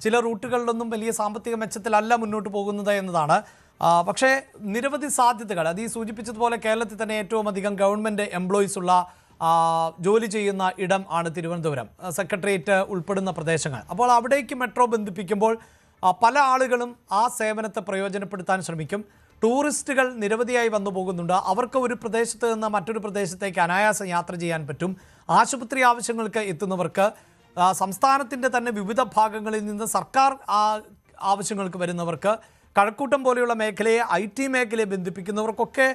ചില റൂട്ടുകളിലൊന്നും വലിയ സാമ്പത്തിക മെച്ചത്തിലല്ല മുന്നോട്ട് പോകുന്നത് എന്നതാണ്. പക്ഷേ നിരവധി സാധ്യതകൾ, അത് ഈ സൂചിപ്പിച്ചതുപോലെ കേരളത്തിൽ തന്നെ ഏറ്റവും അധികം ഗവൺമെൻറ് എംപ്ലോയീസ് ഉള്ള ജോലി ചെയ്യുന്ന ഇടം ആണ് തിരുവനന്തപുരം, സെക്രട്ടേറിയറ്റ് ഉൾപ്പെടുന്ന പ്രദേശങ്ങൾ. അപ്പോൾ അവിടേക്ക് മെട്രോ ബന്ധിപ്പിക്കുമ്പോൾ പല ആളുകളും ആ സേവനത്തെ പ്രയോജനപ്പെടുത്താൻ ശ്രമിക്കും. ടൂറിസ്റ്റുകൾ നിരവധിയായി വന്നു പോകുന്നുണ്ട്. അവർക്ക് ഒരു പ്രദേശത്ത് നിന്ന് മറ്റൊരു പ്രദേശത്തേക്ക് അനായാസം യാത്ര ചെയ്യാൻ പറ്റും. ആശുപത്രി ആവശ്യങ്ങൾക്ക് എത്തുന്നവർക്ക്, സംസ്ഥാനത്തിൻ്റെ തന്നെ വിവിധ ഭാഗങ്ങളിൽ നിന്ന് സർക്കാർ ആവശ്യങ്ങൾക്ക് വരുന്നവർക്ക്, കഴക്കൂട്ടം പോലെയുള്ള മേഖലയെ IT മേഖലയെ ബന്ധിപ്പിക്കുന്നവർക്കൊക്കെ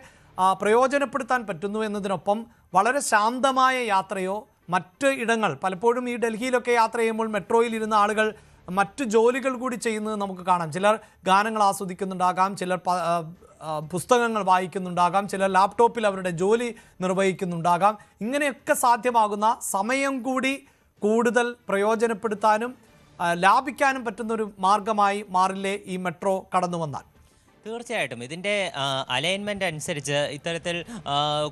പ്രയോജനപ്പെടുത്താൻ പറ്റുന്നു എന്നതിനൊപ്പം വളരെ ശാന്തമായ യാത്രയോ മറ്റ് ഇടങ്ങൾ, പലപ്പോഴും ഈ ഡൽഹിയിലൊക്കെ യാത്ര ചെയ്യുമ്പോൾ മെട്രോയിൽ ഇരുന്ന ആളുകൾ മറ്റ് ജോലികൾ കൂടി ചെയ്യുന്നത് നമുക്ക് കാണാം. ചിലർ ഗാനങ്ങൾ ആസ്വദിക്കുന്നുണ്ടാകാം, ചിലർ പുസ്തകങ്ങൾ വായിക്കുന്നുണ്ടാകാം, ചിലർ ലാപ്ടോപ്പിൽ അവരുടെ ജോലി നിർവഹിക്കുന്നുണ്ടാകാം. ഇങ്ങനെയൊക്കെ സാധ്യമാകുന്ന സമയം കൂടി കൂടുതൽ പ്രയോജനപ്പെടുത്താനും ലാഭിക്കാനും പറ്റുന്നൊരു മാർഗമായി മാറില്ലേ ഈ മെട്രോ കടന്നു വന്നാൽ? തീർച്ചയായിട്ടും ഇതിൻ്റെ അലൈൻമെൻ്റ് അനുസരിച്ച് ഇത്തരത്തിൽ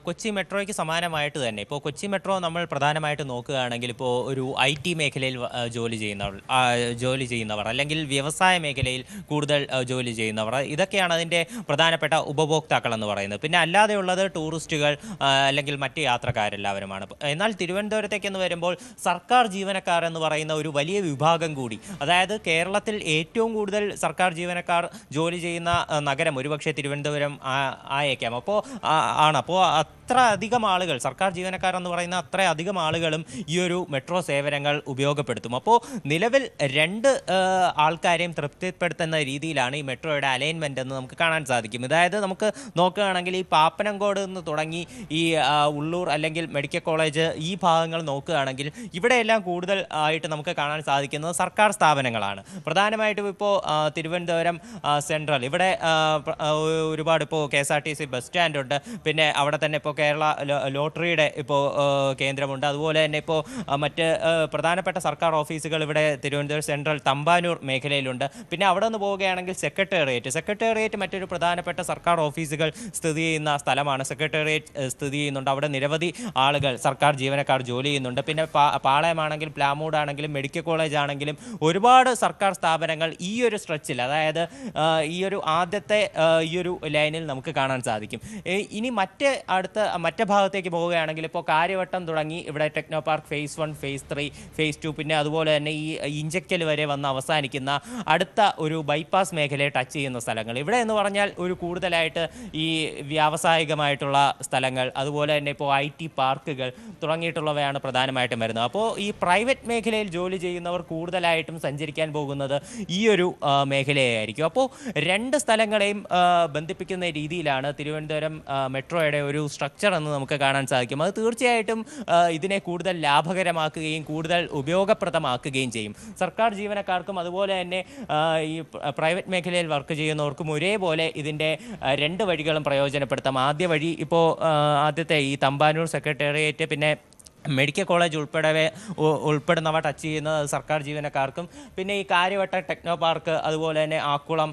കൊച്ചി മെട്രോയ്ക്ക് സമാനമായിട്ട് തന്നെ ഇപ്പോൾ കൊച്ചി മെട്രോ നമ്മൾ പ്രധാനമായിട്ട് നോക്കുകയാണെങ്കിൽ ഇപ്പോൾ ഒരു IT മേഖലയിൽ ജോലി ചെയ്യുന്നവർ അല്ലെങ്കിൽ വ്യവസായ മേഖലയിൽ കൂടുതൽ ജോലി ചെയ്യുന്നവർ, ഇതൊക്കെയാണ് അതിൻ്റെ പ്രധാനപ്പെട്ട ഉപഭോക്താക്കൾ എന്ന് പറയുന്നത്. പിന്നെ അല്ലാതെയുള്ളത് ടൂറിസ്റ്റുകൾ അല്ലെങ്കിൽ മറ്റ് യാത്രക്കാരെല്ലാവരുമാണ്. എന്നാൽ തിരുവനന്തപുരത്തേക്കെന്ന് വരുമ്പോൾ സർക്കാർ ജീവനക്കാർ എന്ന് പറയുന്ന ഒരു വലിയ വിഭാഗം കൂടി, അതായത് കേരളത്തിൽ ഏറ്റവും കൂടുതൽ സർക്കാർ ജീവനക്കാർ ജോലി ചെയ്യുന്ന നഗരം ഒരുപക്ഷെ തിരുവനന്തപുരം ആയേക്കാം. അപ്പോൾ അത്ര അധികം ആളുകൾ, സർക്കാർ ജീവനക്കാർ എന്ന് പറയുന്ന അത്ര അധികം ആളുകളും ഈ ഒരു മെട്രോ സേവനങ്ങൾ ഉപയോഗപ്പെടുത്തും. അപ്പോൾ നിലവിൽ രണ്ട് ആൾക്കാരെയും തൃപ്തിപ്പെടുത്തുന്ന രീതിയിലാണ് ഈ മെട്രോയുടെ അലൈൻമെൻ്റ് എന്ന് നമുക്ക് കാണാൻ സാധിക്കും. അതായത് നമുക്ക് നോക്കുകയാണെങ്കിൽ ഈ പാപ്പനംകോട് നിന്ന് തുടങ്ങി ഈ ഉള്ളൂർ അല്ലെങ്കിൽ മെഡിക്കൽ കോളേജ് ഈ ഭാഗങ്ങൾ നോക്കുകയാണെങ്കിൽ ഇവിടെയെല്ലാം കൂടുതൽ ആയിട്ട് നമുക്ക് കാണാൻ സാധിക്കുന്നത് സർക്കാർ സ്ഥാപനങ്ങളാണ്. പ്രധാനമായിട്ടും ഇപ്പോൾ തിരുവനന്തപുരം സെൻട്രൽ ഇവിടെ ഒരുപാട് ഇപ്പോൾ KSRTC ബസ് സ്റ്റാൻഡുണ്ട്. പിന്നെ അവിടെ തന്നെ ഇപ്പോൾ കേരള ലോട്ടറിയുടെ ഇപ്പോൾ കേന്ദ്രമുണ്ട്. അതുപോലെ തന്നെ ഇപ്പോൾ മറ്റ് പ്രധാനപ്പെട്ട സർക്കാർ ഓഫീസുകൾ ഇവിടെ തിരുവനന്തപുരം സെൻട്രൽ തമ്പാനൂർ മേഖലയിലുണ്ട്. പിന്നെ അവിടെ നിന്ന് പോവുകയാണെങ്കിൽ സെക്രട്ടേറിയറ്റ് മറ്റൊരു പ്രധാനപ്പെട്ട സർക്കാർ ഓഫീസുകൾ സ്ഥിതി ചെയ്യുന്ന സ്ഥലമാണ്. സെക്രട്ടേറിയറ്റ് സ്ഥിതി ചെയ്യുന്നുണ്ട്. അവിടെ നിരവധി ആളുകൾ, സർക്കാർ ജീവനക്കാർ ജോലി ചെയ്യുന്നുണ്ട്. പിന്നെ പാളയമാണെങ്കിലും പ്ലാമൂഡ് ആണെങ്കിലും മെഡിക്കൽ കോളേജ് ആണെങ്കിലും ഒരുപാട് സർക്കാർ സ്ഥാപനങ്ങൾ ഈ ഒരു സ്ട്രെച്ചിൽ, അതായത് ഈ ഒരു ആദ്യത്തെ ഈ ഒരു ലൈനിൽ നമുക്ക് കാണാൻ സാധിക്കും. ഇനി മറ്റ് ഭാഗത്തേക്ക് പോവുകയാണെങ്കിൽ ഇപ്പോൾ കാര്യവട്ടം തുടങ്ങി ഇവിടെ Techno Park phase 1, phase 3, phase 2, പിന്നെ അതുപോലെ തന്നെ ഈ ഇഞ്ചക്കൽ വരെ വന്ന് അവസാനിക്കുന്ന അടുത്ത ഒരു ബൈപ്പാസ് മേഖലയെ ടച്ച് ചെയ്യുന്ന സ്ഥലങ്ങൾ, ഇവിടെ എന്ന് പറഞ്ഞാൽ ഒരു കൂടുതലായിട്ട് ഈ വ്യാവസായികമായിട്ടുള്ള സ്ഥലങ്ങൾ, അതുപോലെ തന്നെ ഇപ്പോൾ IT പാർക്കുകൾ തുടങ്ങിയിട്ടുള്ളവയാണ് പ്രധാനമായിട്ടും വരുന്നത്. അപ്പോൾ ഈ പ്രൈവറ്റ് മേഖലയിൽ ജോലി ചെയ്യുന്നവർ കൂടുതലായിട്ടും സഞ്ചരിക്കാൻ പോകുന്നത് ഈ ഒരു മേഖലയായിരിക്കും. അപ്പോൾ രണ്ട് സ്ഥലങ്ങളെയും ബന്ധിപ്പിക്കുന്ന രീതിയിലാണ് തിരുവനന്തപുരം മെട്രോയുടെ ഒരു സ്ട്രക്ചർ എന്ന് നമുക്ക് കാണാൻ സാധിക്കും. അത് തീർച്ചയായിട്ടും ഇതിനെ കൂടുതൽ ലാഭകരമാക്കുകയും കൂടുതൽ ഉപയോഗപ്രദമാക്കുകയും ചെയ്യും. സർക്കാർ ജീവനക്കാർക്കും അതുപോലെ തന്നെ ഈ പ്രൈവറ്റ് മേഖലയിൽ വർക്ക് ചെയ്യുന്നവർക്കും ഒരേപോലെ ഇതിൻ്റെ രണ്ട് വഴികളും പ്രയോജനപ്പെടുത്താം. ആദ്യ വഴി ഇപ്പോൾ ആദ്യത്തെ ഈ തമ്പാനൂർ സെക്രട്ടേറിയറ്റ് പിന്നെ മെഡിക്കൽ കോളേജ് ഉൾപ്പെടുന്നവ ടച്ച് ചെയ്യുന്നത് സർക്കാർ ജീവനക്കാർക്കും, പിന്നെ ഈ കാര്യവട്ട ടെക്നോ പാർക്ക് അതുപോലെ തന്നെ ആക്കുളം,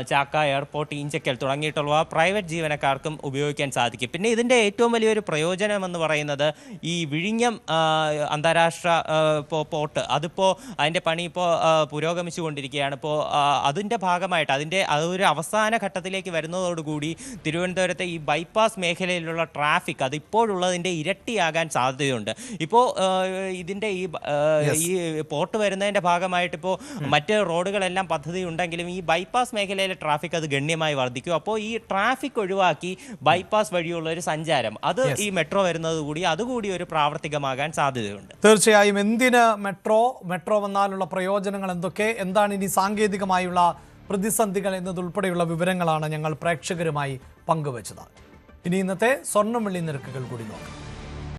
ചാക്ക എയർപോർട്ട്, ഇഞ്ചക്കൽ തുടങ്ങിയിട്ടുള്ള പ്രൈവറ്റ് ജീവനക്കാർക്കും ഉപയോഗിക്കാൻ സാധിക്കും. പിന്നെ ഇതിൻ്റെ ഏറ്റവും വലിയൊരു പ്രയോജനം എന്ന് പറയുന്നത് ഈ വിഴിഞ്ഞം അന്താരാഷ്ട്ര പോർട്ട്, അതിപ്പോൾ അതിൻ്റെ പണി ഇപ്പോൾ പുരോഗമിച്ചു കൊണ്ടിരിക്കുകയാണ്. ഇപ്പോൾ അതിൻ്റെ ഭാഗമായിട്ട് അതൊരു അവസാന ഘട്ടത്തിലേക്ക് വരുന്നതോടുകൂടി തിരുവനന്തപുരത്തെ ഈ ബൈപ്പാസ് മേഖലയിലുള്ള ട്രാഫിക് അതിപ്പോഴുള്ളതിൻ്റെ ഇരട്ടിയാകാൻ സാധ്യത ണ്ട്. ഇപ്പോൾ ഇതിൻ്റെ ഈ പോർട്ട് വരുന്നതിൻ്റെ ഭാഗമായിട്ട് ഇപ്പോൾ മറ്റ് റോഡുകളെല്ലാം പദ്ധതി ഉണ്ടെങ്കിലും ഈ ബൈപ്പാസ് മേഖലയിലെ ട്രാഫിക് അത് ഗണ്യമായി വർദ്ധിക്കും. അപ്പോൾ ഈ ട്രാഫിക് ഒഴിവാക്കി ബൈപ്പാസ് വഴിയുള്ള ഒരു സഞ്ചാരം അത് ഈ മെട്രോ വരുന്നത് കൂടി അതുകൂടി ഒരു പ്രാവർത്തികമാകാൻ സാധ്യതയുണ്ട്. തീർച്ചയായും. എന്തിന് മെട്രോ വന്നാലുള്ള പ്രയോജനങ്ങൾ എന്തൊക്കെ, എന്താണ് ഇനി സാങ്കേതികമായുള്ള പ്രതിസന്ധികൾ എന്നതുൾപ്പെടെയുള്ള വിവരങ്ങളാണ് ഞങ്ങൾ പ്രേക്ഷകരുമായി പങ്കുവച്ചത്. ഇനി ഇന്നത്തെ സ്വർണ്ണം വെള്ളി നിരക്കുകൾ കൂടി നോക്കാം.